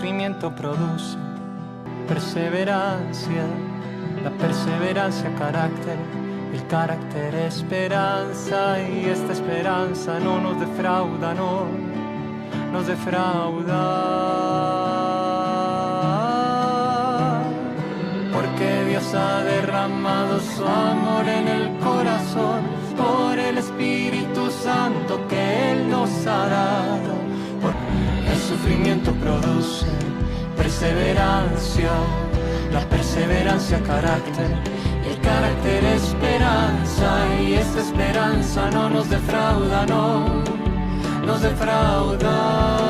sufrimiento produce perseverancia, la perseverancia carácter, el carácter esperanza, y esta esperanza no nos defrauda, no nos defrauda, porque Dios ha derramado su amor en el corazón por el Espíritu Santo que Él nos ha dado. El sufrimiento produce perseverancia, la perseverancia carácter, el carácter esperanza, y esta esperanza no nos defrauda, no nos defrauda.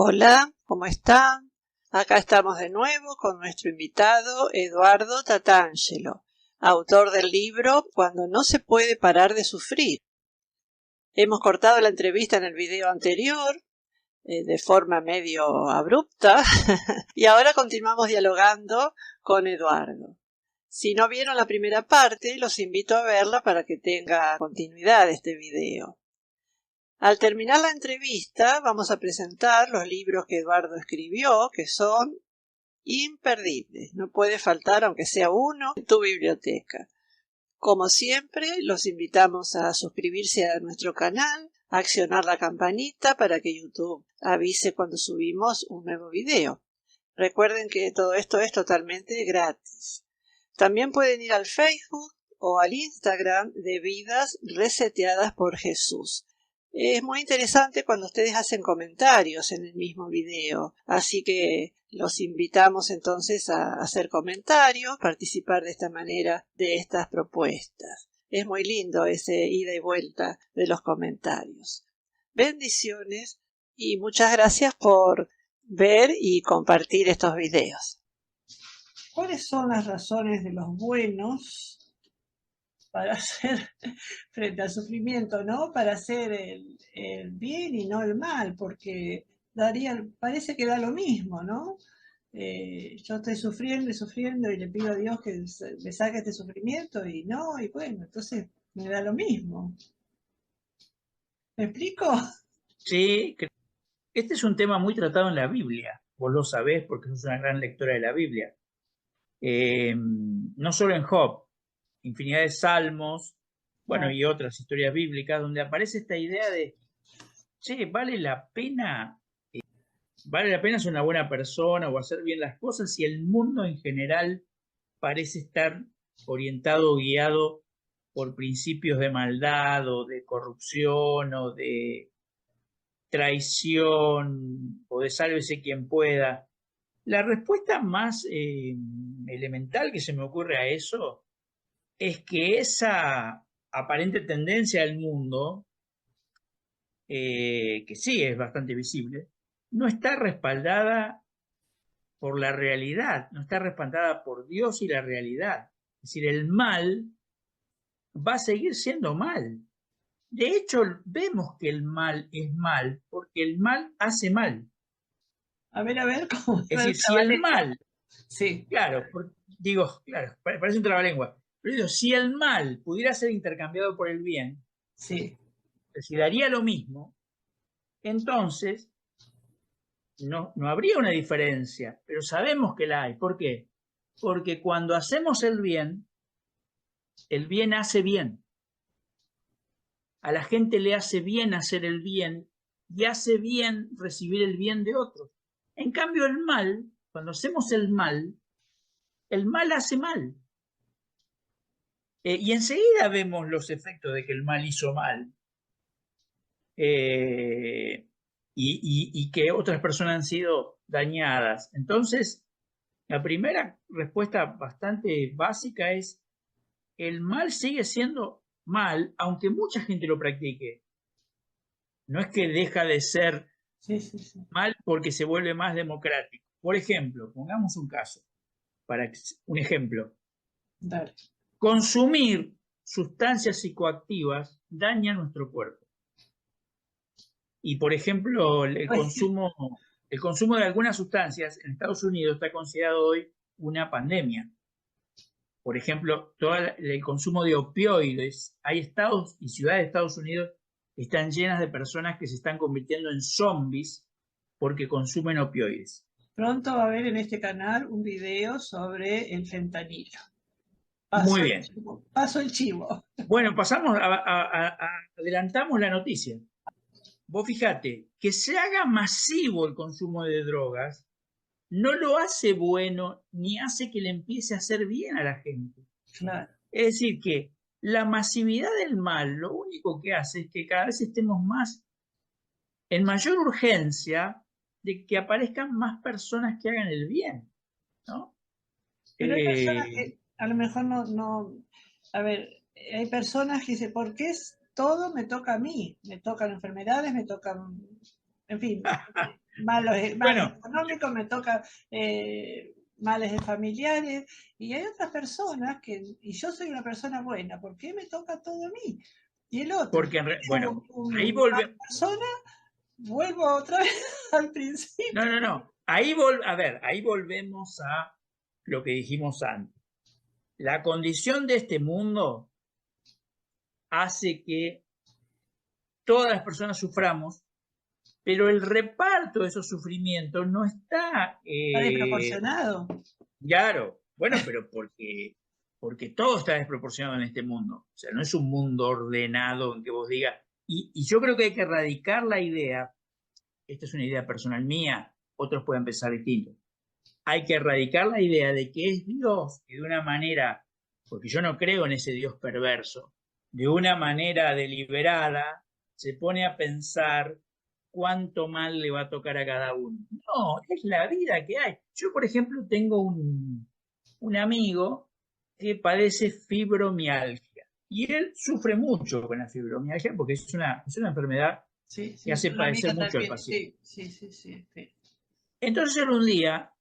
Hola, ¿cómo están? Acá estamos de nuevo con nuestro invitado Eduardo Tatangelo, autor del libro Cuando no se puede parar de sufrir. Hemos cortado la entrevista en el video anterior, de forma medio abrupta, y ahora continuamos dialogando con Eduardo. Si no vieron la primera parte, los invito a verla para que tenga continuidad este video. Al terminar la entrevista, vamos a presentar los libros que Eduardo escribió, que son imperdibles. No puede faltar, aunque sea uno, en tu biblioteca. Como siempre, los invitamos a suscribirse a nuestro canal, a accionar la campanita para que YouTube avise cuando subimos un nuevo video. Recuerden que todo esto es totalmente gratis. También pueden ir al Facebook o al Instagram de Vidas Reseteadas por Jesús. Es muy interesante cuando ustedes hacen comentarios en el mismo video, así que los invitamos entonces a hacer comentarios, participar de esta manera de estas propuestas. Es muy lindo ese ida y vuelta de los comentarios. Bendiciones y muchas gracias por ver y compartir estos videos. ¿Cuáles son las razones de los buenos para hacer frente al sufrimiento, ¿no? Para hacer el bien y no el mal, porque parece que da lo mismo, ¿no? Yo estoy sufriendo y sufriendo y le pido a Dios que me saque este sufrimiento y no, y bueno, entonces me da lo mismo. ¿Me explico? Sí, este es un tema muy tratado en la Biblia. Vos lo sabés porque sos una gran lectora de la Biblia. No solo en Job, infinidad de salmos, bueno, y otras historias bíblicas donde aparece esta idea de, che, ¿vale la pena ser una buena persona o hacer bien las cosas si el mundo en general parece estar orientado o guiado por principios de maldad o de corrupción o de traición o de sálvese quien pueda? La respuesta más elemental que se me ocurre a eso es que esa aparente tendencia del mundo, que sí es bastante visible, no está respaldada por la realidad, no está respaldada por Dios y la realidad. Es decir, el mal va a seguir siendo mal. De hecho, vemos que el mal es mal porque el mal hace mal. A ver, ¿cómo? Es decir, si el mal, sí, claro, claro, parece un trabalengua, pero digo, si el mal pudiera ser intercambiado por el bien, sí, si daría lo mismo, entonces no habría una diferencia, pero sabemos que la hay. ¿Por qué? Porque cuando hacemos el bien hace bien. A la gente le hace bien hacer el bien y hace bien recibir el bien de otros. En cambio, el mal, cuando hacemos el mal hace mal. Y enseguida vemos los efectos de que el mal hizo mal. Y que otras personas han sido dañadas. Entonces, la primera respuesta bastante básica es: el mal sigue siendo mal, aunque mucha gente lo practique. No es que deja de ser mal porque se vuelve más democrático. Por ejemplo, pongamos un caso, un ejemplo. Dale. Consumir sustancias psicoactivas daña nuestro cuerpo. Y, por ejemplo, el consumo de algunas sustancias en Estados Unidos está considerado hoy una pandemia. Por ejemplo, todo el consumo de opioides. Hay estados y ciudades de Estados Unidos que están llenas de personas que se están convirtiendo en zombies porque consumen opioides. Pronto va a haber en este canal un video sobre el fentanilo. Muy bien. Paso el chivo. Bueno, adelantamos la noticia. Vos fíjate, que se haga masivo el consumo de drogas no lo hace bueno ni hace que le empiece a hacer bien a la gente. Claro. Es decir, que la masividad del mal lo único que hace es que cada vez estemos más en mayor urgencia de que aparezcan más personas que hagan el bien, ¿no? Pero hay personas que a lo mejor no. A ver, hay personas que dicen, ¿por qué todo me toca a mí? Me tocan enfermedades, me tocan, en fin, males económicos, me tocan males de familiares. Y hay otras personas y yo soy una persona buena, ¿por qué me toca todo a mí? Y el otro, porque, bueno, ahí volvemos. Vuelvo otra vez al principio. No. Ahí volvemos a lo que dijimos antes. La condición de este mundo hace que todas las personas suframos, pero el reparto de esos sufrimientos no está... Está desproporcionado. Claro, bueno, pero porque todo está desproporcionado en este mundo. O sea, no es un mundo ordenado en que vos digas... Y yo creo que hay que erradicar la idea, esta es una idea personal mía, otros pueden pensar distinto. Hay que erradicar la idea de que es Dios que de una manera, porque yo no creo en ese Dios perverso, de una manera deliberada se pone a pensar cuánto mal le va a tocar a cada uno. No, es la vida que hay. Yo, por ejemplo, tengo un amigo que padece fibromialgia y él sufre mucho con la fibromialgia porque es una enfermedad que hace padecer mucho al paciente. Sí. Entonces él un día,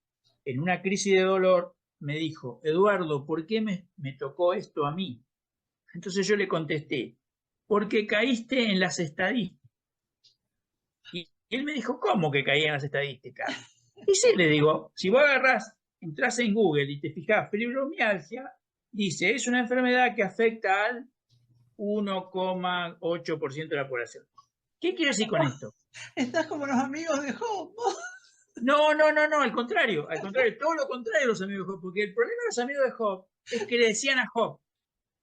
en una crisis de dolor, me dijo, Eduardo, ¿por qué me tocó esto a mí? Entonces yo le contesté, porque caíste en las estadísticas. Y él me dijo, ¿cómo que caí en las estadísticas? Y sí, le digo, si vos entras en Google y te fijás, fibromialgia, dice, es una enfermedad que afecta al 1,8% de la población. ¿Qué quiero decir con esto? Estás como los amigos de Job. No, al contrario, todo lo contrario de los amigos de Job, porque el problema de los amigos de Job es que le decían a Job,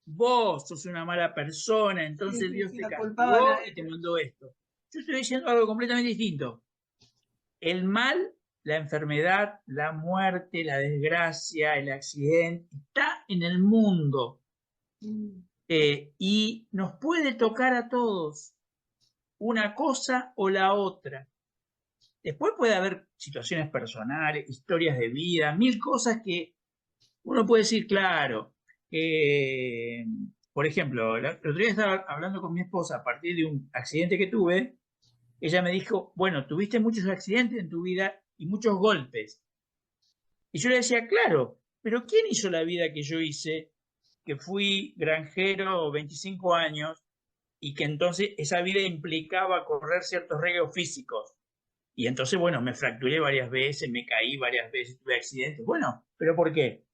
vos sos una mala persona, entonces Dios te castigó y te mandó esto. Yo estoy diciendo algo completamente distinto. El mal, la enfermedad, la muerte, la desgracia, el accidente, está en el mundo. Y nos puede tocar a todos una cosa o la otra. Después puede haber situaciones personales, historias de vida, mil cosas que uno puede decir, claro. Por ejemplo, el otro día estaba hablando con mi esposa a partir de un accidente que tuve. Ella me dijo, bueno, tuviste muchos accidentes en tu vida y muchos golpes. Y yo le decía, claro, pero ¿quién hizo la vida que yo hice? Que fui granjero 25 años y que entonces esa vida implicaba correr ciertos riesgos físicos. Y entonces, bueno, me fracturé varias veces, me caí varias veces, tuve accidentes. Bueno, ¿pero por qué?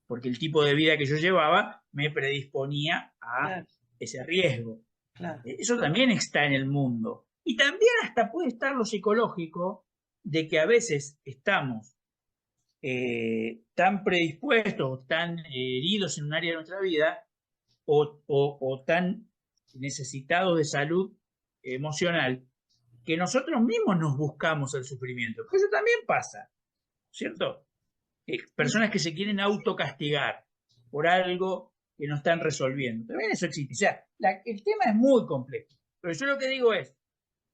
Porque el tipo de vida que yo llevaba me predisponía a ese riesgo. Claro. Eso también está en el mundo. Y también hasta puede estar lo psicológico de que a veces estamos tan predispuestos, tan heridos en un área de nuestra vida o tan necesitados de salud emocional que nosotros mismos nos buscamos el sufrimiento. Porque eso también pasa, ¿cierto? Personas que se quieren autocastigar por algo que no están resolviendo. También eso existe. O sea, el tema es muy complejo. Pero yo lo que digo es,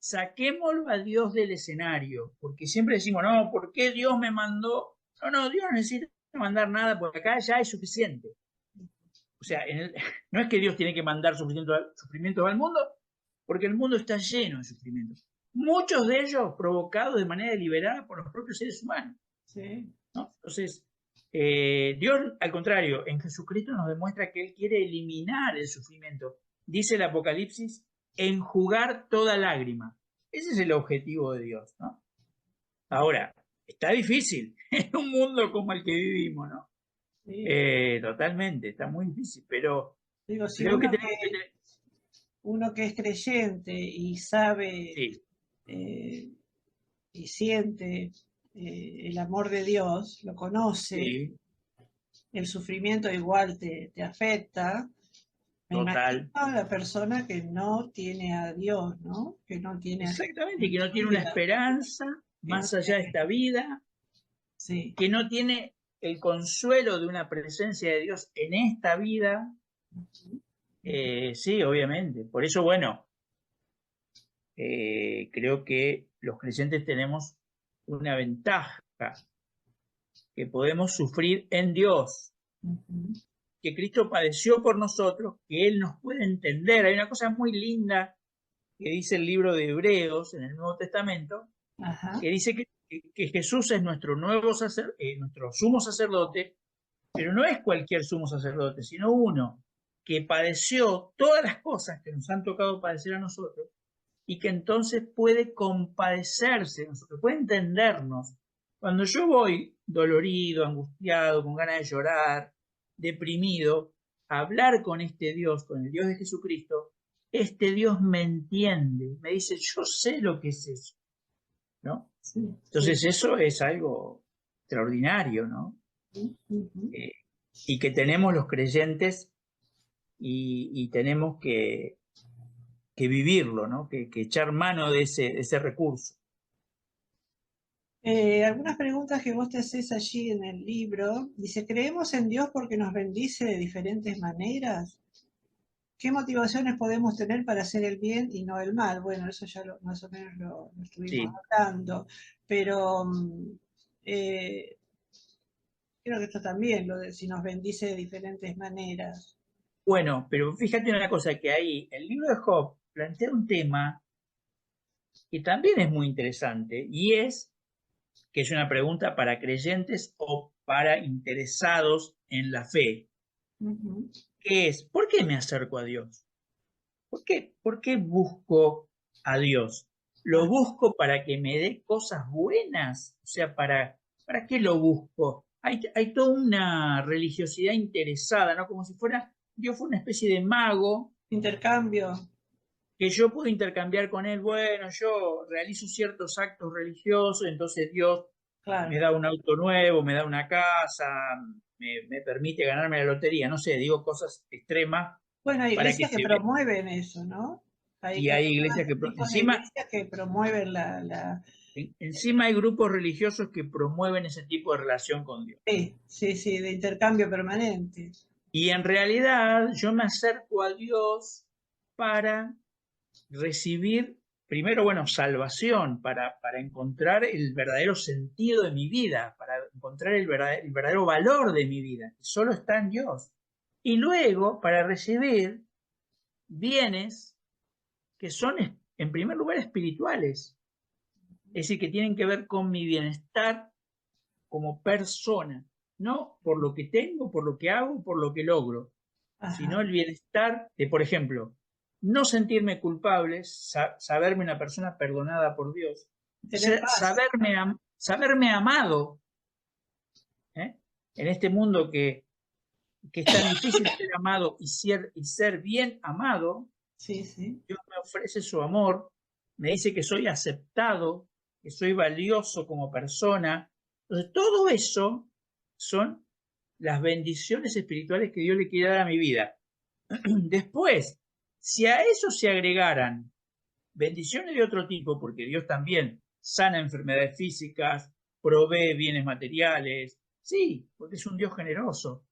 saquémoslo a Dios del escenario, porque siempre decimos, no, ¿por qué Dios me mandó? No, Dios no necesita mandar nada, porque acá ya es suficiente. O sea, no es que Dios tiene que mandar sufrimiento al mundo, porque el mundo está lleno de sufrimientos. Muchos de ellos provocados de manera deliberada por los propios seres humanos. Sí. ¿No? Entonces, Dios, al contrario, en Jesucristo nos demuestra que Él quiere eliminar el sufrimiento. Dice el Apocalipsis, enjugar toda lágrima. Ese es el objetivo de Dios, ¿no? Ahora, está difícil en un mundo como el que vivimos, ¿no? Sí. Totalmente, está muy difícil, pero Digo, si creo que tenemos que tener... uno que es creyente y sabe Sí, y siente el amor de Dios, lo conoce, sí, el sufrimiento igual te afecta. Me imagino total. a la persona que no tiene a Dios, ¿no? Que no tiene a Jesús Exactamente, en que no su tiene una vida. esperanza más allá de esta vida, Sí. que no tiene el consuelo de una presencia de Dios en esta vida. Sí, obviamente. Por eso, bueno, creo que los creyentes tenemos una ventaja, que podemos sufrir en Dios, Ujú. que Cristo padeció por nosotros, que Él nos puede entender. Hay una cosa muy linda que dice el libro de Hebreos en el Nuevo Testamento, Ajá. que dice que Jesús es nuestro nuestro sumo sacerdote, pero no es cualquier sumo sacerdote, sino uno que padeció todas las cosas que nos han tocado padecer a nosotros y que entonces puede compadecerse de nosotros, puede entendernos. Cuando yo voy dolorido, angustiado, con ganas de llorar, deprimido, a hablar con este Dios, con el Dios de Jesucristo, este Dios me entiende, me dice, yo sé lo que es eso, ¿no? Sí, Entonces sí. eso es algo extraordinario, ¿no? Ujú. Eh, y que tenemos los creyentes y tenemos que vivirlo, ¿no? Que echar mano de ese recurso. Algunas preguntas que vos te haces allí en el libro. Dice, ¿creemos en Dios porque nos bendice de diferentes maneras? ¿Qué motivaciones podemos tener para hacer el bien y no el mal? Bueno, eso ya más o menos lo estuvimos Sí. hablando, pero creo que esto también, lo de si nos bendice de diferentes maneras. Bueno, pero fíjate una cosa, que ahí el libro de Job plantea un tema que también es muy interesante y es que es una pregunta para creyentes o para interesados en la fe, Ujú. que es, ¿por qué me acerco a Dios? ¿Por qué busco a Dios? ¿Lo Ah, busco para que me dé cosas buenas? O sea, ¿para qué lo busco? Hay toda una religiosidad interesada, ¿no? Como si fuera, Dios fuera una especie de mago intercambio, que yo puedo intercambiar con él. Bueno, yo realizo ciertos actos religiosos, entonces Dios me claro. da un auto nuevo, me da una casa, me permite ganarme la lotería, no sé, digo cosas extremas Bueno, hay para que iglesias que se vea. promueven eso, ¿no? Hay Y hay iglesias que tipos de encima, iglesias que promueven la. encima hay grupos religiosos que promueven ese tipo de relación con Dios. Sí, sí, sí, de intercambio permanente. Y en realidad yo me acerco a Dios para recibir, primero, bueno, salvación, para encontrar el verdadero sentido de mi vida, para encontrar el verdadero valor de mi vida, que solo está en Dios. Y luego para recibir bienes que son, en primer lugar, espirituales, es decir, que tienen que ver con mi bienestar como persona, no por lo que tengo, por lo que hago, por lo que logro, Ajá. sino el bienestar de, por ejemplo, no sentirme culpable, saberme una persona perdonada por Dios, Tener paz. saberme amado, ¿eh? En este mundo que es tan difícil ser amado y ser bien amado. Sí, sí. Dios me ofrece su amor, me dice que soy aceptado, que soy valioso como persona. Entonces, todo eso son las bendiciones espirituales que Dios le quiere dar a mi vida. Después, si a eso se agregaran bendiciones de otro tipo, porque Dios también sana enfermedades físicas, provee bienes materiales, sí, porque es un Dios generoso,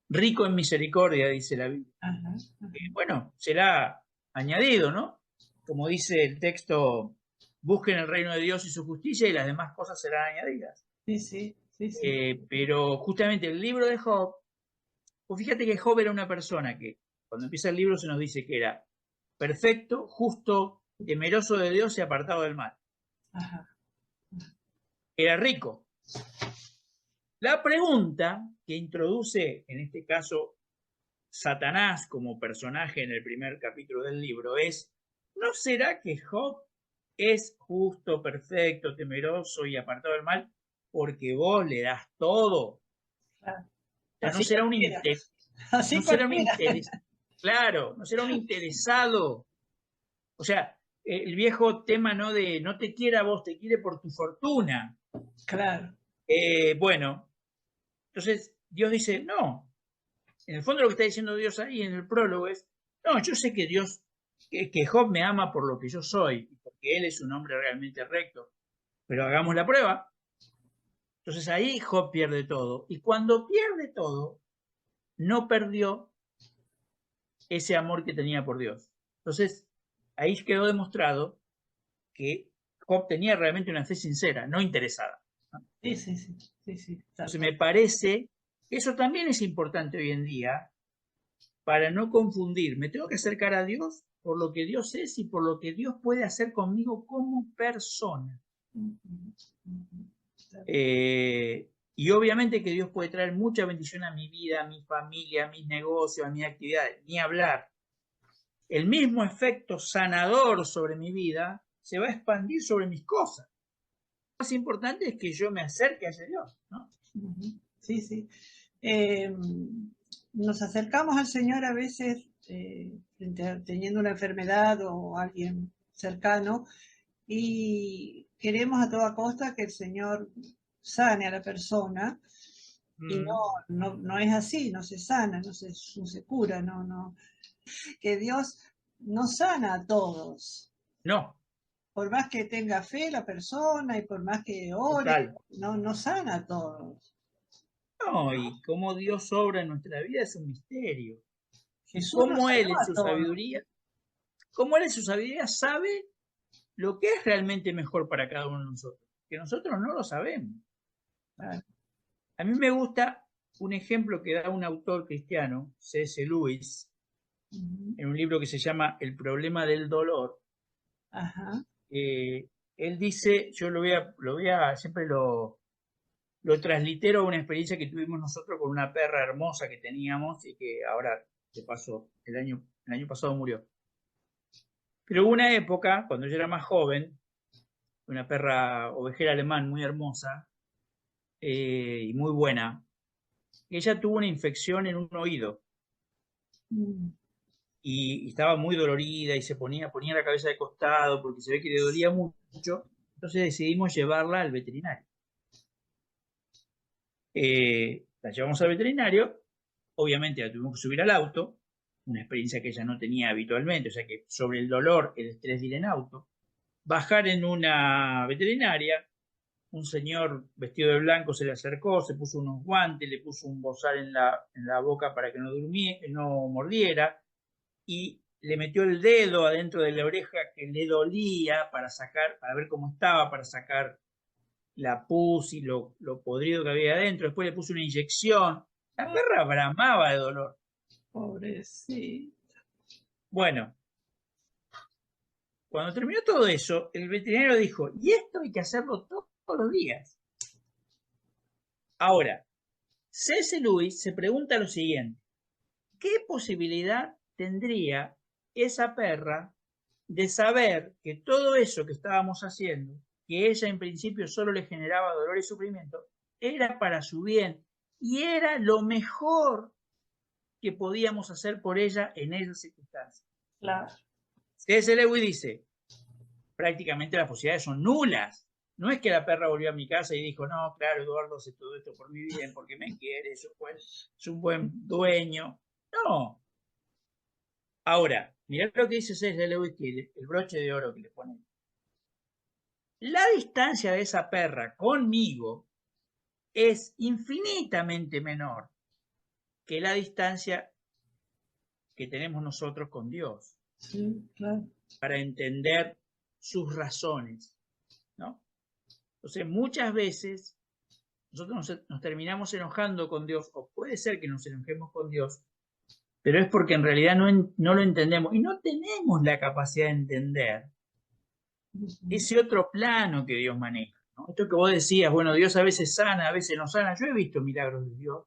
rico en misericordia, dice la Biblia. Ajá, ajá. Bueno, será añadido, ¿no? Como dice el texto, busquen el reino de Dios y su justicia y las demás cosas serán añadidas. Sí, sí, sí, sí. Pero justamente el libro de Job, pues fíjate que Job era una persona que cuando empieza el libro se nos dice que era perfecto, justo, temeroso de Dios y apartado del mal. Ajá. Era rico. La pregunta que introduce, en este caso, Satanás como personaje en el primer capítulo del libro es, ¿no será que Job es justo, perfecto, temeroso y apartado del mal, porque vos le das todo. Claro. Ya no Así será un cualquiera. interés, Así no será un cualquiera. interés, claro, no será un interesado. O sea, el viejo tema no de no te quiere a vos, te quiere por tu fortuna. Claro. Bueno, entonces Dios dice, no. En el fondo lo que está diciendo Dios ahí en el prólogo es, no, yo sé que Dios, que Job me ama por lo que yo soy, porque él es un hombre realmente recto, pero hagamos la prueba. Entonces ahí Job pierde todo. Y cuando pierde todo, no perdió ese amor que tenía por Dios. Entonces, ahí quedó demostrado que Job tenía realmente una fe sincera, no interesada. Sí, sí, sí, sí, sí. Entonces, me parece que eso también es importante hoy en día para no confundir. Me tengo que acercar a Dios por lo que Dios es y por lo que Dios puede hacer conmigo como persona. Y obviamente que Dios puede traer mucha bendición a mi vida, a mi familia, a mis negocios, a mis actividades, ni hablar. El mismo efecto sanador sobre mi vida se va a expandir sobre mis cosas. Lo más importante es que yo me acerque a ese Dios, ¿no? Sí, sí. Nos acercamos al Señor a veces teniendo una enfermedad o alguien cercano y queremos a toda costa que el Señor sane a la persona y no es así, no se sana, no se cura, no. Que Dios no sana a todos. No. Por más que tenga fe la persona y por más que ore, no sana a todos. No, y cómo Dios obra en nuestra vida es un misterio. Jesús Cómo nos Él sanó en a su todos. sabiduría sabe lo que es realmente mejor para cada uno de nosotros, que nosotros no lo sabemos. A mí me gusta un ejemplo que da un autor cristiano, C.S. Lewis, en un libro que se llama El problema del dolor. Ajá. Él dice, yo siempre lo translitero a una experiencia que tuvimos nosotros con una perra hermosa que teníamos y que ahora, de paso, el año pasado murió. Pero hubo una época, cuando yo era más joven, una perra ovejera alemán muy hermosa y muy buena, ella tuvo una infección en un oído y estaba muy dolorida y se ponía la cabeza de costado porque se ve que le dolía mucho. Entonces decidimos llevarla al veterinario. La llevamos al veterinario, obviamente la tuvimos que subir al auto, una experiencia que ella no tenía habitualmente, o sea que sobre el dolor, el estrés de ir en auto, bajar en una veterinaria, un señor vestido de blanco se le acercó, se puso unos guantes, le puso un bozal en la boca para que no mordiera, y le metió el dedo adentro de la oreja que le dolía para ver cómo estaba, para sacar la pus y lo podrido que había adentro. Después le puso una inyección. La perra bramaba de dolor. Pobrecito. Bueno, cuando terminó todo eso, el veterinario dijo, y esto hay que hacerlo todos los días. Ahora, C.S. Lewis se pregunta lo siguiente, ¿qué posibilidad tendría esa perra de saber que todo eso que estábamos haciendo, que ella en principio solo le generaba dolor y sufrimiento, era para su bien y era lo mejor que podíamos hacer por ella en esas circunstancias? Claro. C.S. Lewis dice, prácticamente las posibilidades son nulas. No es que la perra volvió a mi casa y dijo, no, claro, Eduardo hace todo esto por mi bien, porque me quiere, es un buen dueño. No. Ahora, mirá lo que dice C.S. Lewis, el broche de oro que le pone. La distancia de esa perra conmigo es infinitamente menor que la distancia que tenemos nosotros con Dios. Sí, claro. Para entender sus razones, ¿no? Entonces, muchas veces nosotros nos terminamos enojando con Dios, o puede ser que nos enojemos con Dios, pero es porque en realidad no lo entendemos y no tenemos la capacidad de entender ese otro plano que Dios maneja, ¿no? Esto que vos decías, bueno, Dios a veces sana, a veces no sana. Yo he visto milagros de Dios,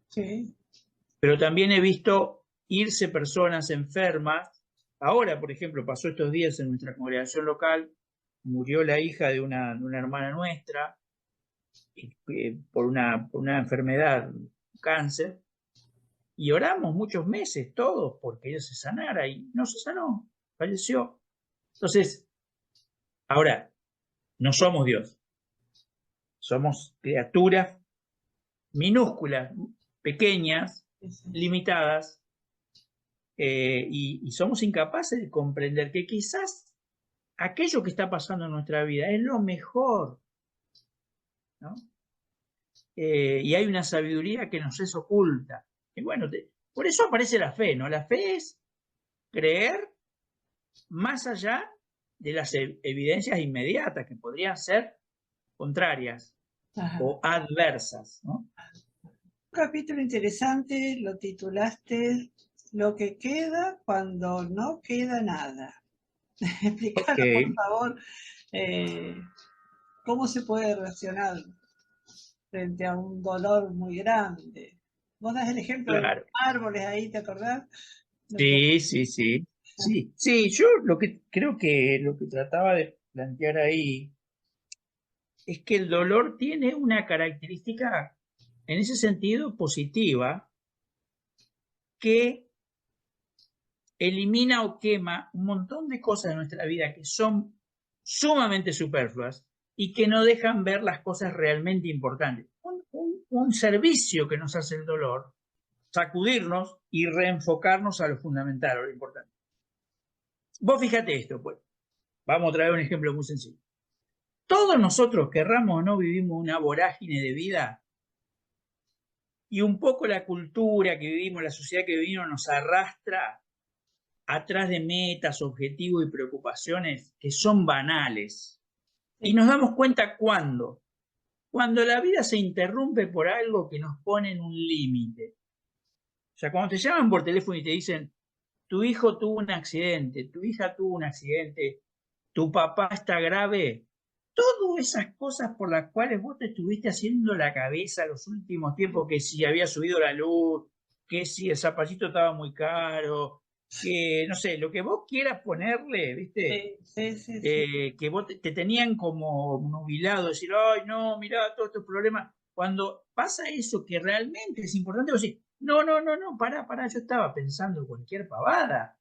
sí, pero también he visto irse personas enfermas Ahora, por ejemplo, pasó estos días en nuestra congregación local, murió la hija de una hermana nuestra por una enfermedad, cáncer, y oramos muchos meses todos porque ella se sanara y no se sanó, falleció. Entonces, ahora, no somos Dios, somos criaturas minúsculas, pequeñas, limitadas, y somos incapaces de comprender que quizás aquello que está pasando en nuestra vida es lo mejor, ¿no? Y hay una sabiduría que nos es oculta. Y bueno, por eso aparece la fe, ¿no? La fe es creer más allá de las evidencias inmediatas, que podrían ser contrarias o adversas, ¿no? Un capítulo interesante lo titulaste Lo que queda cuando no queda nada. Explícanos, por favor, cómo se puede reaccionar frente a un dolor muy grande. Vos das el ejemplo de los árboles ahí, ¿te acordás? Sí, yo creo que lo que trataba de plantear ahí es que el dolor tiene una característica, en ese sentido, positiva, que elimina o quema un montón de cosas de nuestra vida que son sumamente superfluas y que no dejan ver las cosas realmente importantes. Un servicio que nos hace el dolor, sacudirnos y reenfocarnos a lo fundamental, a lo importante. Vos fíjate esto, pues. Vamos a traer un ejemplo muy sencillo. Todos nosotros, querramos o no, vivimos una vorágine de vida y un poco la cultura que vivimos, la sociedad que vivimos nos arrastra atrás de metas, objetivos y preocupaciones que son banales. Y nos damos cuenta cuando la vida se interrumpe por algo que nos pone en un límite. O sea, cuando te llaman por teléfono y te dicen, tu hijo tuvo un accidente, tu hija tuvo un accidente, tu papá está grave, todas esas cosas por las cuales vos te estuviste haciendo la cabeza los últimos tiempos, que si había subido la luz, que si el zapallito estaba muy caro, que no sé, lo que vos quieras ponerle, ¿viste? Que vos te tenían como nubilado, decir, ay, no, mirá, todos estos problemas. Cuando pasa eso que realmente es importante, vos decís, no, pará, yo estaba pensando cualquier pavada.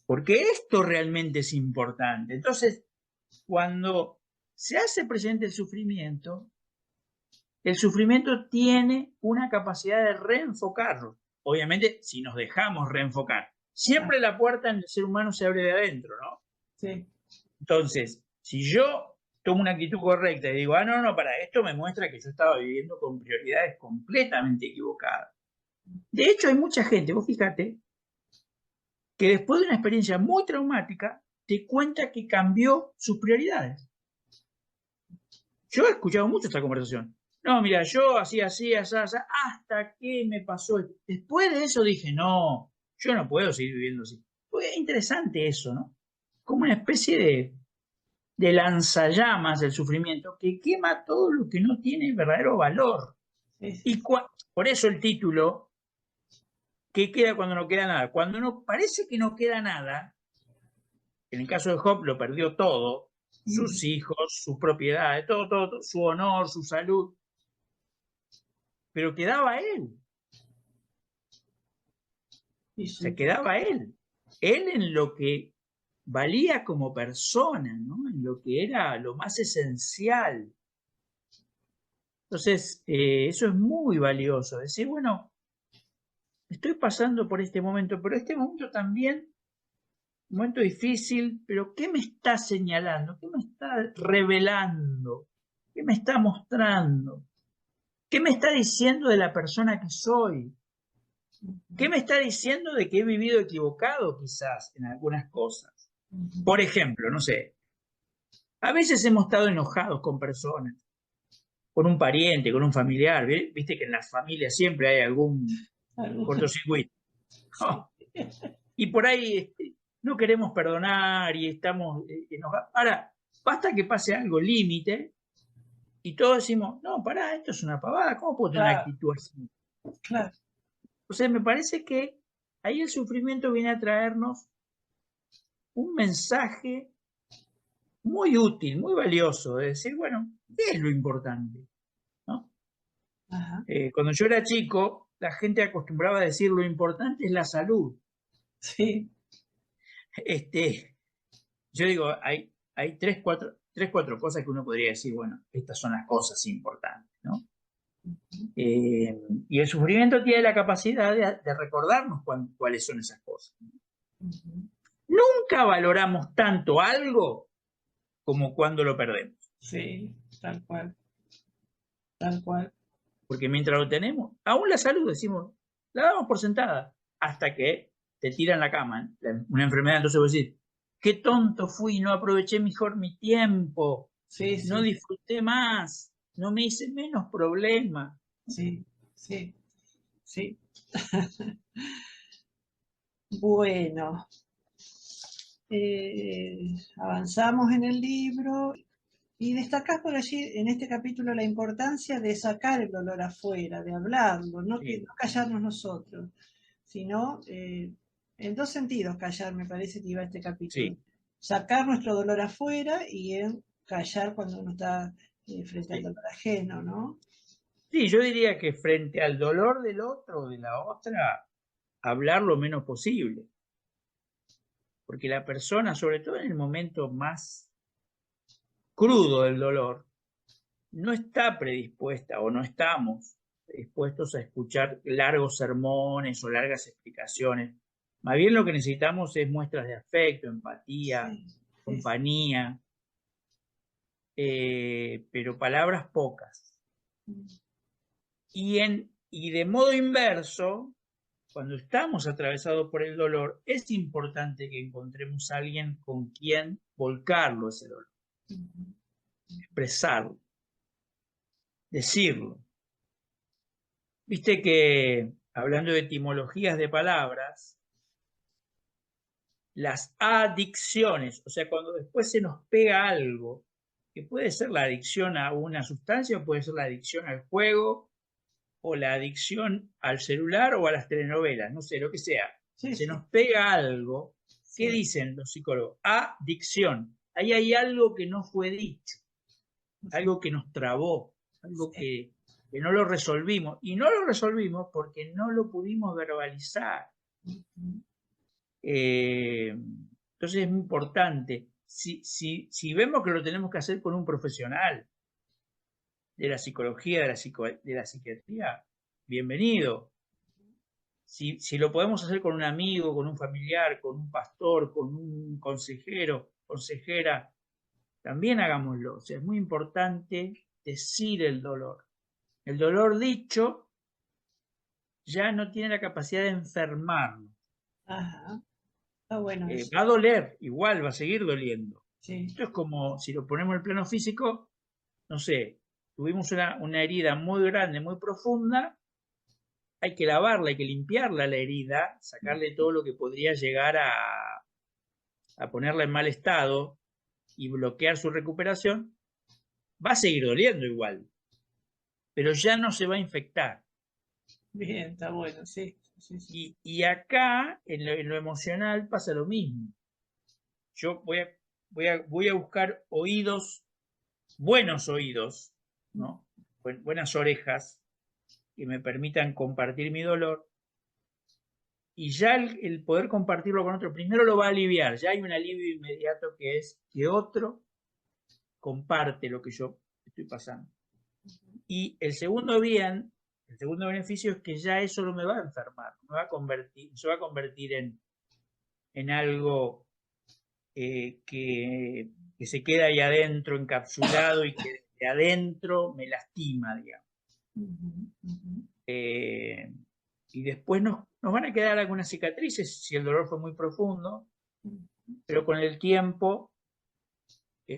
Porque esto realmente es importante. Entonces, cuando se hace presente el sufrimiento tiene una capacidad de reenfocarlo. Obviamente, si nos dejamos reenfocar. Siempre la puerta en el ser humano se abre de adentro, ¿no? Sí. Entonces, si yo tomo una actitud correcta y digo, para esto me muestra que yo estaba viviendo con prioridades completamente equivocadas. De hecho, hay mucha gente, vos fíjate, que después de una experiencia muy traumática, te cuenta que cambió sus prioridades. Yo he escuchado mucho esta conversación. No, mira, yo hacía así, hasta que me pasó. Después de eso dije, no, yo no puedo seguir viviendo así. Fue interesante eso, ¿no? Como una especie de lanzallamas del sufrimiento que quema todo lo que no tiene verdadero valor. Y por eso el título, ¿qué queda cuando no queda nada? Cuando no parece que no queda nada, en el caso de Job lo perdió todo, sus hijos, sus propiedades, todo, su honor, su salud, pero quedaba él. Se quedaba él en lo que valía como persona, ¿no? En lo que era lo más esencial. Entonces, eso es muy valioso. Decir, bueno, estoy pasando por este momento, pero este momento también, un momento difícil, pero ¿qué me está señalando? ¿Qué me está revelando? ¿Qué me está mostrando? ¿Qué me está diciendo de la persona que soy? ¿Qué me está diciendo de que he vivido equivocado quizás en algunas cosas? Por ejemplo, no sé, a veces hemos estado enojados con personas, con un pariente, con un familiar, viste que en las familias siempre hay algún cortocircuito. Oh. Y por ahí no queremos perdonar y estamos enojados. Ahora, basta que pase algo límite y todos decimos, no, pará, esto es una pavada, ¿cómo puedo tener una actitud así? Claro. O sea, me parece que ahí el sufrimiento viene a traernos un mensaje muy útil, muy valioso, de decir, bueno, ¿qué es lo importante? ¿No? Cuando yo era chico, la gente acostumbraba a decir, lo importante es la salud. Sí. Yo digo, hay 3-4 cosas que uno podría decir, bueno, estas son las cosas importantes, ¿no? Y el sufrimiento tiene la capacidad de recordarnos cuáles son esas cosas. Nunca valoramos tanto algo como cuando lo perdemos. Sí, tal cual. Tal cual. Porque mientras lo tenemos, aún la salud, decimos, la damos por sentada, hasta que te tiran la cama, una enfermedad, entonces vos decís, qué tonto fui, no aproveché mejor mi tiempo, Sí, no sí. disfruté más, no me hice menos problemas. Sí, sí, sí. Bueno, avanzamos en el libro y destacás por allí en este capítulo la importancia de sacar el dolor afuera, de hablarlo, no, Sí. no callarnos nosotros, sino en dos sentidos callar, me parece que iba este capítulo. Sí. Sacar nuestro dolor afuera y en callar cuando uno está frente al Sí. dolor ajeno, ¿no? Sí, yo diría que frente al dolor del otro o de la otra, hablar lo menos posible. Porque la persona, sobre todo en el momento más crudo del dolor, no está predispuesta o no estamos dispuestos a escuchar largos sermones o largas explicaciones. Más bien lo que necesitamos es muestras de afecto, empatía, Sí, sí, compañía, pero palabras pocas. sí. Y de modo inverso, cuando estamos atravesados por el dolor, es importante que encontremos a alguien con quien volcarlo ese dolor, expresarlo, decirlo. Viste que, hablando de etimologías de palabras, las adicciones, o sea, cuando después se nos pega algo, que puede ser la adicción a una sustancia, o puede ser la adicción al juego, o la adicción al celular o a las telenovelas, no sé, lo que sea. Sí, Se sí. nos pega algo, ¿qué Sí. dicen los psicólogos? Adicción. Ahí hay algo que no fue dicho, algo que nos trabó, algo que no lo resolvimos. Y no lo resolvimos porque no lo pudimos verbalizar. Entonces es muy importante. Si vemos que lo tenemos que hacer con un profesional de la psicología, de la psiquiatría, bienvenido. Si lo podemos hacer con un amigo, con un familiar, con un pastor, con un consejero, consejera, también hagámoslo. O sea, es muy importante decir el dolor. El dolor dicho ya no tiene la capacidad de enfermarnos. Ajá. Está bueno eso. Va a doler, igual va a seguir doliendo. Sí. Esto es como si lo ponemos en el plano físico, no sé, tuvimos una herida muy grande, muy profunda, hay que lavarla, hay que limpiarla la herida, sacarle todo lo que podría llegar a ponerla en mal estado y bloquear su recuperación. Va a seguir doliendo igual, pero ya no se va a infectar. Bien, está bueno, sí. Sí, sí. Y acá, en lo emocional, pasa lo mismo. Yo voy a buscar oídos, buenos oídos, ¿no? Buenas orejas, que me permitan compartir mi dolor. Y ya el poder compartirlo con otro, primero lo va a aliviar. Ya hay un alivio inmediato que es que otro comparte lo que yo estoy pasando. Y el segundo beneficio es que ya eso no me va a enfermar, se va a convertir en algo que se queda ahí adentro encapsulado y que de adentro me lastima, digamos. Y después nos van a quedar algunas cicatrices si el dolor fue muy profundo, pero con el tiempo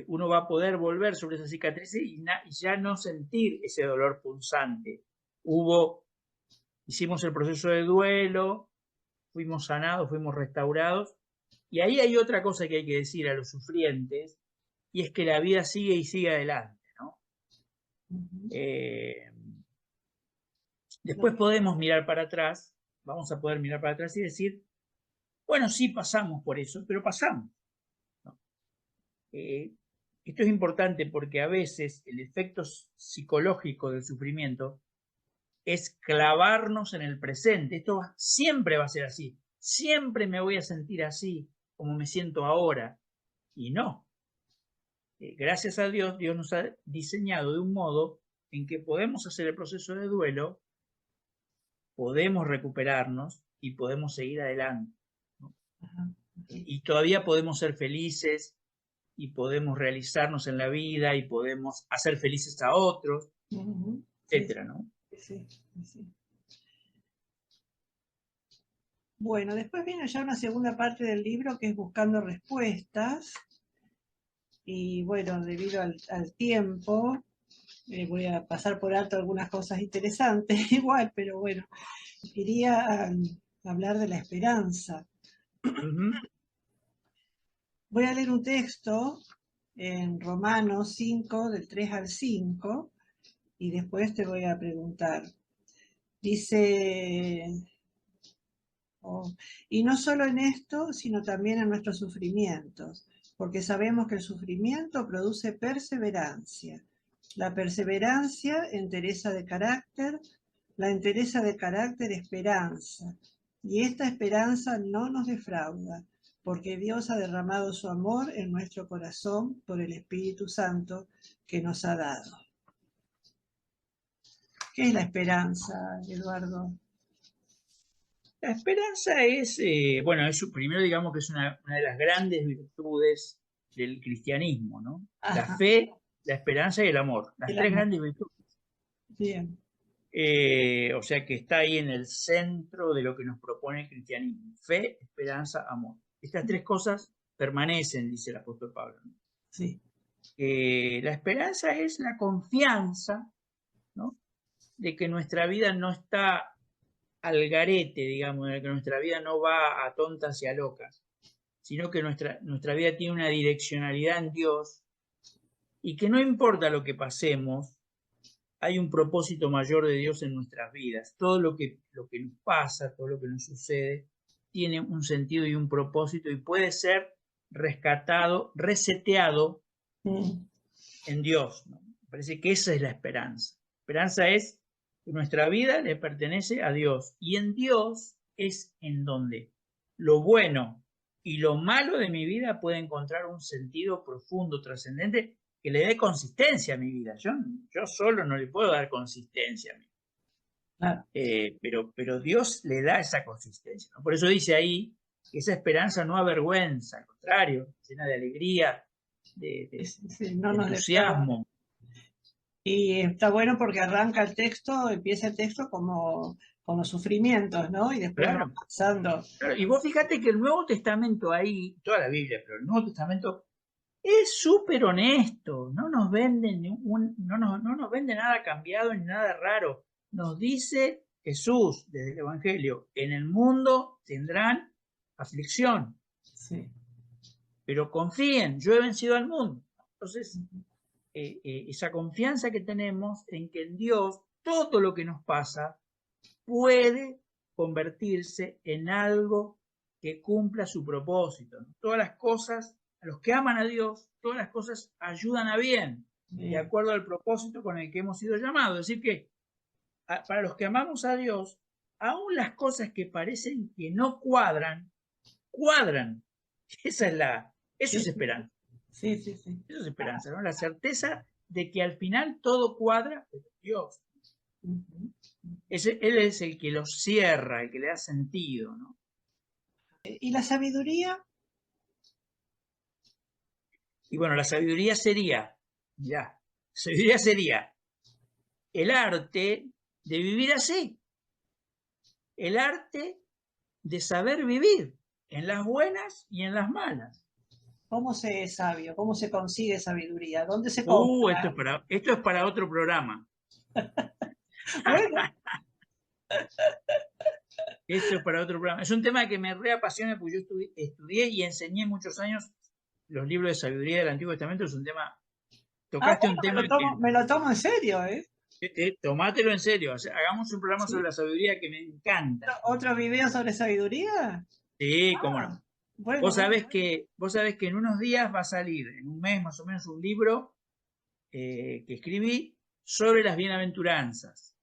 uno va a poder volver sobre esas cicatrices y ya no sentir ese dolor punzante. Hicimos el proceso de duelo, fuimos sanados, fuimos restaurados, y ahí hay otra cosa que hay que decir a los sufrientes, y es que la vida sigue y sigue adelante, ¿no? Después podemos mirar para atrás vamos a poder mirar para atrás y decir, bueno, sí pasamos por eso, pero pasamos, ¿no? Esto es importante porque a veces el efecto psicológico del sufrimiento es clavarnos en el presente. Esto siempre va a ser así. Siempre me voy a sentir así como me siento ahora. Y no. Gracias a Dios, Dios nos ha diseñado de un modo en que podemos hacer el proceso de duelo, podemos recuperarnos y podemos seguir adelante, ¿no? Y todavía podemos ser felices y podemos realizarnos en la vida y podemos hacer felices a otros, etcétera, ¿no? Sí. Bueno, después viene ya una segunda parte del libro que es buscando respuestas. Y bueno, debido al tiempo, voy a pasar por alto algunas cosas interesantes igual, pero bueno, quería hablar de la esperanza. Voy a leer un texto en Romanos 5, del 3 al 5, y después te voy a preguntar. Dice, y no solo en esto, sino también en nuestros sufrimientos, porque sabemos que el sufrimiento produce perseverancia. La perseverancia, entereza de carácter, la entereza de carácter, esperanza. Y esta esperanza no nos defrauda, porque Dios ha derramado su amor en nuestro corazón por el Espíritu Santo que nos ha dado. ¿Qué es la esperanza, Eduardo? La esperanza es, bueno, primero digamos que es una de las grandes virtudes del cristianismo, ¿no? Ajá. La fe, la esperanza y el amor, las tres grandes virtudes. Bien. O sea que está ahí en el centro de lo que nos propone el cristianismo. Fe, esperanza, amor. Estas tres cosas permanecen, dice el apóstol Pablo, ¿no? Sí. La esperanza es la confianza, ¿no?, de que nuestra vida no está al garete, digamos, de que nuestra vida no va a tontas y a locas, sino que nuestra vida tiene una direccionalidad en Dios y que no importa lo que pasemos, hay un propósito mayor de Dios en nuestras vidas. Todo lo que nos pasa, todo lo que nos sucede, tiene un sentido y un propósito y puede ser rescatado, reseteado en Dios, ¿no? Me parece que esa es la esperanza. La esperanza es que nuestra vida le pertenece a Dios y en Dios es en donde lo bueno y lo malo de mi vida puede encontrar un sentido profundo, trascendente, que le dé consistencia a mi vida. Yo solo no le puedo dar consistencia a mí. Claro. Pero Dios le da esa consistencia, ¿no? Por eso dice ahí que esa esperanza no avergüenza, al contrario, llena de alegría, de entusiasmo. Y está bueno porque arranca el texto, empieza el texto como con los sufrimientos, ¿no? Y después va pasando. Claro, y vos fíjate que el Nuevo Testamento ahí, toda la Biblia, pero el Nuevo Testamento es súper honesto, no nos vende no nos vende nada cambiado ni nada raro. Nos dice Jesús desde el Evangelio, en el mundo tendrán aflicción. Sí. Pero confíen, yo he vencido al mundo. Entonces, esa confianza que tenemos en que en Dios todo lo que nos pasa puede convertirse en algo que cumpla su propósito, ¿no? Todas las cosas, a los que aman a Dios, todas las cosas ayudan a bien, de acuerdo al propósito con el que hemos sido llamados. Es decir que para los que amamos a Dios, aún las cosas que parecen que no cuadran, cuadran. Eso es esperanza. Sí. Eso es esperanza, ¿no? La certeza de que al final todo cuadra, pero Dios. Él es el que lo cierra, el que le da sentido, ¿no? ¿Y la sabiduría? Y bueno, la sabiduría sería el arte de vivir así, el arte de saber vivir en las buenas y en las malas. ¿Cómo se es sabio? ¿Cómo se consigue sabiduría? ¿Dónde se compra? Esto es para otro programa. Bueno. Esto es para otro programa. Es un tema que me reapasiona porque yo estudié y enseñé muchos años los libros de sabiduría del Antiguo Testamento. Es un tema... Tocaste un tema me lo tomo en serio, ¿eh? Tomátelo en serio. O sea, hagamos un programa sobre la sabiduría que me encanta. ¿Otro video sobre sabiduría? Sí, cómo no. Bueno, Vos sabés que en unos días va a salir, en un mes más o menos, un libro que escribí sobre las bienaventuranzas.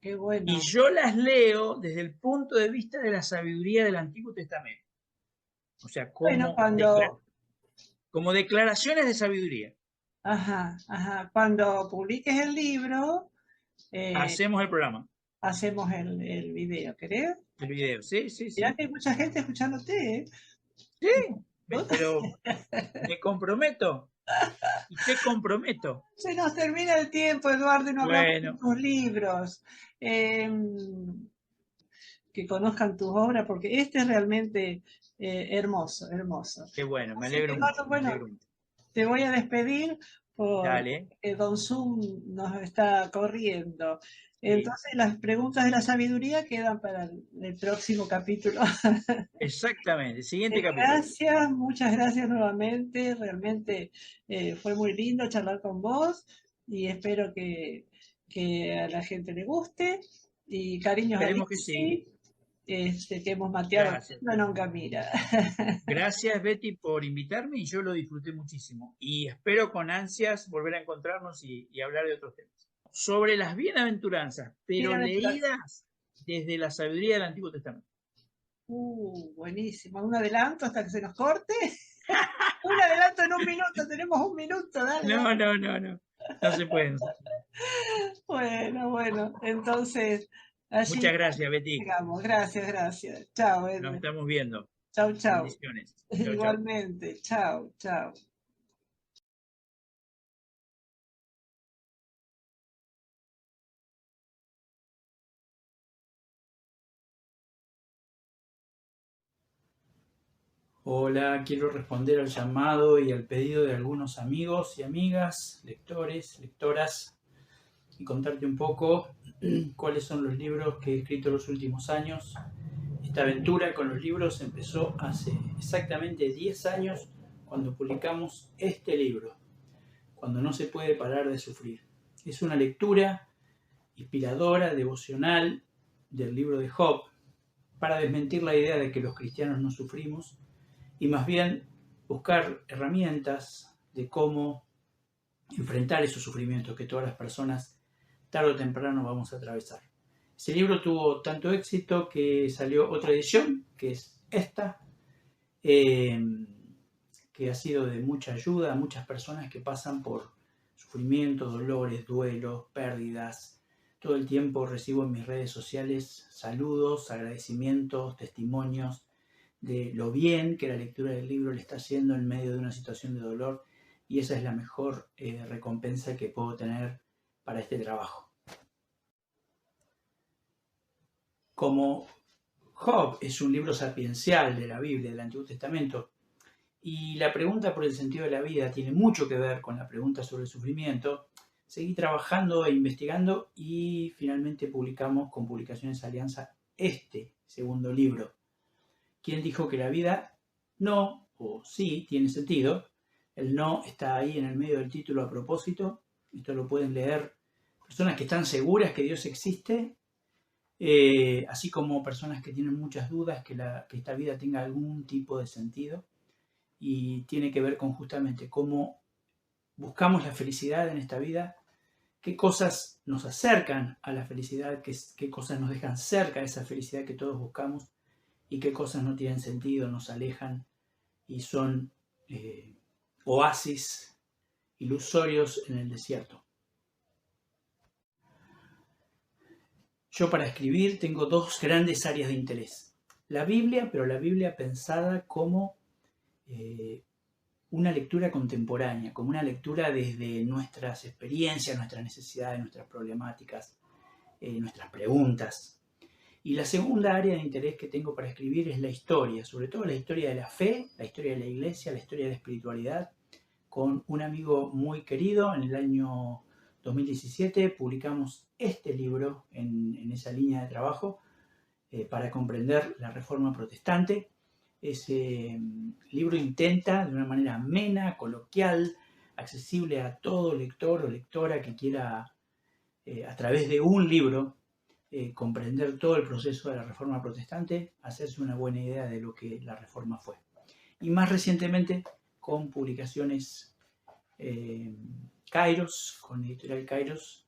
qué bueno. Y yo las leo desde el punto de vista de la sabiduría del Antiguo Testamento. O sea, Bueno, como declaraciones de sabiduría. Ajá. Cuando publiques el libro, Hacemos el programa, hacemos el video, ¿querés? el video. Sí, sí, Mirá sí. que hay mucha gente escuchándote, ¿eh? Sí, pero me comprometo y te comprometo. Se nos termina el tiempo, Eduardo, y no hablamos de Bueno, tus libros. Que conozcan tus obras, porque este es realmente hermoso, hermoso. qué bueno, me Así que, alegro mucho, Eduardo, me bueno, alegro mucho. te voy a despedir Dale, porque Don Zoom nos está corriendo. sí, Entonces, las preguntas de la sabiduría quedan para el próximo capítulo. exactamente. Siguiente capítulo. Gracias, muchas gracias nuevamente. Realmente fue muy lindo charlar con vos y espero que a la gente le guste. Y cariños a Esperemos que sí. Lizzy, que hemos mateado Gracias. no nunca mira. Gracias, Betty, por invitarme y yo lo disfruté muchísimo. Y espero con ansias volver a encontrarnos y hablar de otros temas. Sobre las bienaventuranzas, pero leídas desde la sabiduría del Antiguo Testamento. Buenísimo. Un adelanto hasta que se nos corte. Un adelanto en un minuto, tenemos un minuto, dale. No, no, no, no. No se puede. No se puede. Bueno. Entonces, allí Muchas gracias, Betty. llegamos. Gracias. Chao, Nos Edwin. estamos viendo. Chau. Bendiciones. Chau, chau. Igualmente. Chao. Hola, quiero responder al llamado y al pedido de algunos amigos y amigas, lectores, lectoras, y contarte un poco cuáles son los libros que he escrito los últimos años. Esta aventura con los libros empezó hace exactamente 10 años cuando publicamos este libro, Cuando no se puede parar de sufrir. Es una lectura inspiradora, devocional del libro de Job, para desmentir la idea de que los cristianos no sufrimos y más bien buscar herramientas de cómo enfrentar esos sufrimientos que todas las personas tarde o temprano vamos a atravesar. Ese libro tuvo tanto éxito que salió otra edición, que es esta, que ha sido de mucha ayuda a muchas personas que pasan por sufrimientos, dolores, duelos, pérdidas. Todo el tiempo recibo en mis redes sociales saludos, agradecimientos, testimonios de lo bien que la lectura del libro le está haciendo en medio de una situación de dolor, y esa es la mejor recompensa que puedo tener para este trabajo. Como Job es un libro sapiencial de la Biblia, del Antiguo Testamento, y la pregunta por el sentido de la vida tiene mucho que ver con la pregunta sobre el sufrimiento, seguí trabajando e investigando y finalmente publicamos con Publicaciones Alianza este segundo libro. ¿Quién dijo que la vida no o sí tiene sentido? El no está ahí en el medio del título a propósito. Esto lo pueden leer personas que están seguras que Dios existe, así como personas que tienen muchas dudas que esta vida tenga algún tipo de sentido. Y tiene que ver con justamente cómo buscamos la felicidad en esta vida, qué cosas nos acercan a la felicidad, qué cosas nos dejan cerca de esa felicidad que todos buscamos, y qué cosas no tienen sentido, nos alejan y son oasis ilusorios en el desierto. Yo para escribir tengo dos grandes áreas de interés. La Biblia, pero la Biblia pensada como una lectura contemporánea, como una lectura desde nuestras experiencias, nuestras necesidades, nuestras problemáticas, nuestras preguntas. Y la segunda área de interés que tengo para escribir es la historia, sobre todo la historia de la fe, la historia de la iglesia, la historia de la espiritualidad. Con un amigo muy querido, en el año 2017 publicamos este libro en esa línea de trabajo para comprender la Reforma Protestante. Ese libro intenta, de una manera amena, coloquial, accesible a todo lector o lectora que quiera a través de un libro, comprender todo el proceso de la Reforma Protestante, hacerse una buena idea de lo que la Reforma fue. Y más recientemente, con publicaciones Kairos, con Editorial Kairos,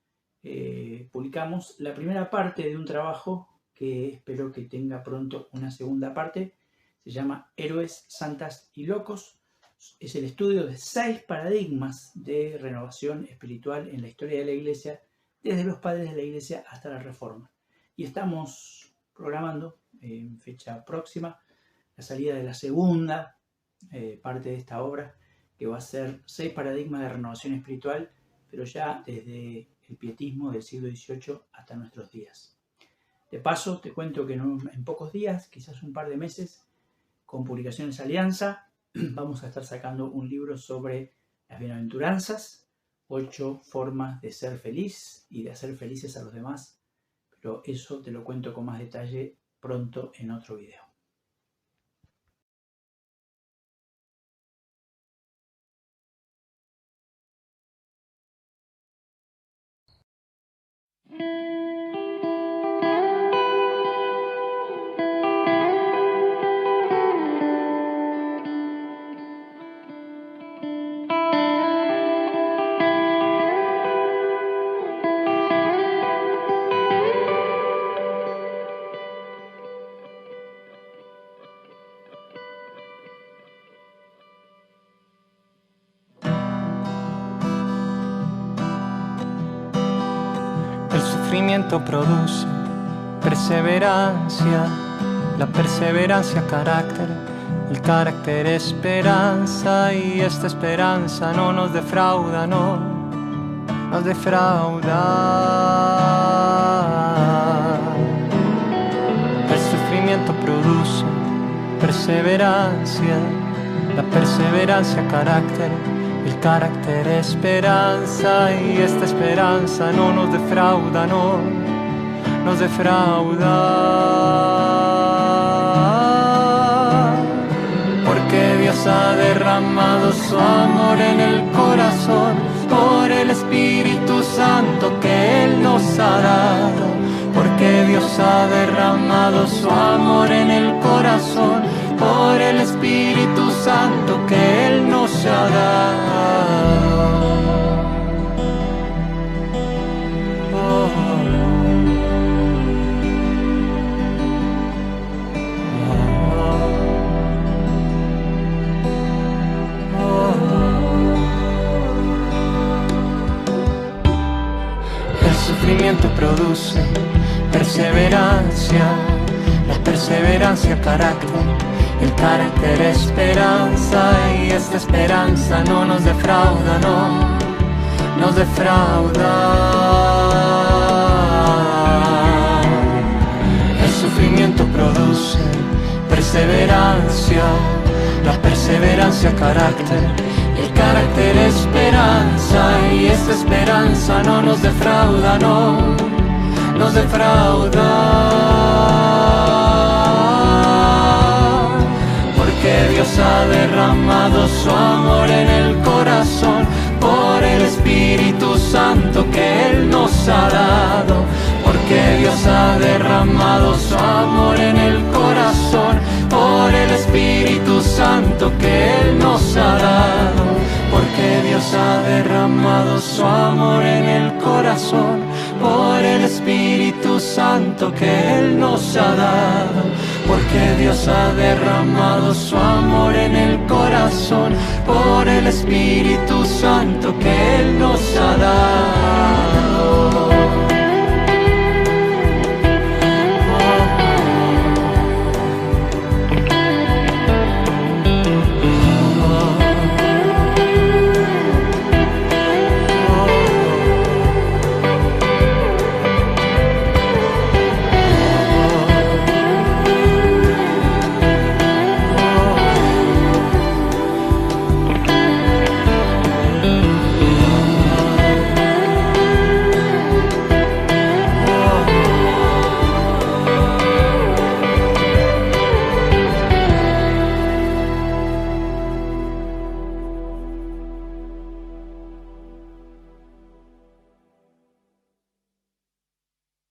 publicamos la primera parte de un trabajo que espero que tenga pronto una segunda parte. Se llama Héroes, Santas y Locos. Es el estudio de 6 paradigmas de renovación espiritual en la historia de la Iglesia, desde los padres de la Iglesia hasta la Reforma. Y estamos programando en fecha próxima la salida de la segunda parte de esta obra, que va a ser 6 paradigmas de renovación espiritual, pero ya desde el pietismo del siglo XVIII hasta nuestros días. De paso, te cuento que en pocos días, quizás un par de meses, con Publicaciones Alianza, vamos a estar sacando un libro sobre las bienaventuranzas, 8 formas de ser feliz y de hacer felices a los demás, pero eso te lo cuento con más detalle pronto en otro video. El sufrimiento produce perseverancia, la perseverancia carácter, el carácter esperanza, y esta esperanza no nos defrauda, no nos defrauda. El sufrimiento produce perseverancia, la perseverancia carácter, el carácter esperanza, y esta esperanza no nos defrauda, no nos defrauda. Porque Dios ha derramado su amor en el corazón por el Espíritu Santo que Él nos ha dado. Porque Dios ha derramado su amor en el corazón por el Espíritu Santo que Él nos ha dado. El sufrimiento produce perseverancia, la perseverancia carácter, el carácter esperanza, y esta esperanza no nos defrauda, no nos defrauda. El sufrimiento produce perseverancia, la perseverancia carácter, el carácter esperanza, y esta esperanza no nos defrauda, no nos defrauda. Porque Dios ha derramado su amor en el corazón por el Espíritu Santo que Él nos ha dado. Porque Dios ha derramado su amor en el corazón por el Espíritu Santo que Él nos ha dado. Porque Dios ha derramado su amor en el corazón por el Espíritu Santo que Él nos ha dado. Porque Dios ha derramado su amor en el corazón por el Espíritu Santo que Él nos ha dado.